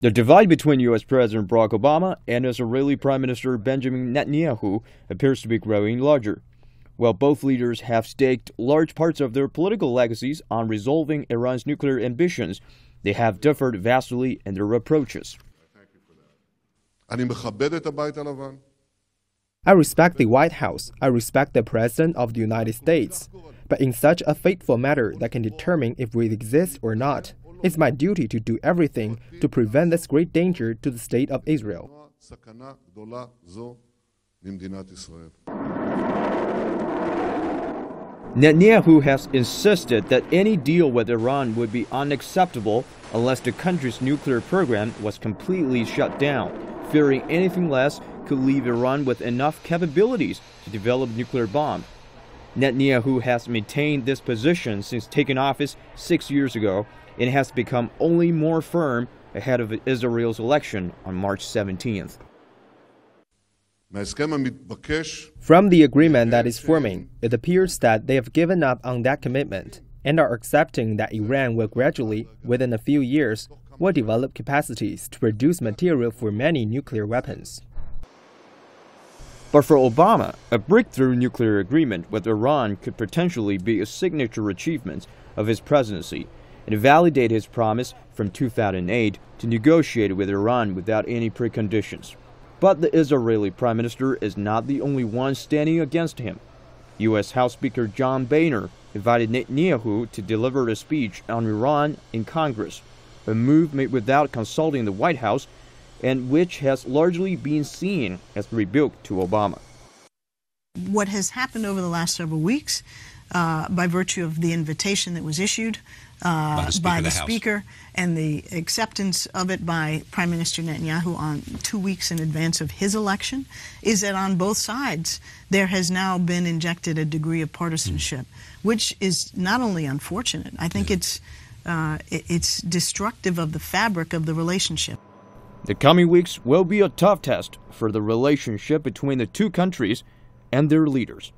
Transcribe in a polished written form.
The divide between U.S. President Barack Obama and Israeli Prime Minister Benjamin Netanyahu appears to be growing larger. While both leaders have staked large parts of their political legacies on resolving Iran's nuclear ambitions, they have differed vastly in their approaches. I respect the White House. I respect the President of the United States. But in such a fateful matter that can determine if we exist or not, it's my duty to do everything to prevent this great danger to the state of Israel. Netanyahu has insisted that any deal with Iran would be unacceptable unless the country's nuclear program was completely shut down, fearing anything less could leave Iran with enough capabilities to develop nuclear bombs. Netanyahu has maintained this position since taking office 6 years ago and has become only more firm ahead of Israel's election on March 17th. From the agreement that is forming, it appears that they have given up on that commitment and are accepting that Iran will gradually, within a few years, will develop capacities to produce material for many nuclear weapons. But for Obama, a breakthrough nuclear agreement with Iran could potentially be a signature achievement of his presidency and validate his promise from 2008 to negotiate with Iran without any preconditions. But the Israeli Prime Minister is not the only one standing against him. U.S. House Speaker John Boehner invited Netanyahu to deliver a speech on Iran in Congress, a move made without consulting the White House and which has largely been seen as a rebuke to Obama. What has happened over the last several weeks, by virtue of the invitation that was issued by the Speaker and the acceptance of it by Prime Minister Netanyahu on 2 weeks in advance of his election, is that on both sides there has now been injected a degree of partisanship, which is not only unfortunate, I think it's destructive of the fabric of the relationship. The coming weeks will be a tough test for the relationship between the two countries and their leaders.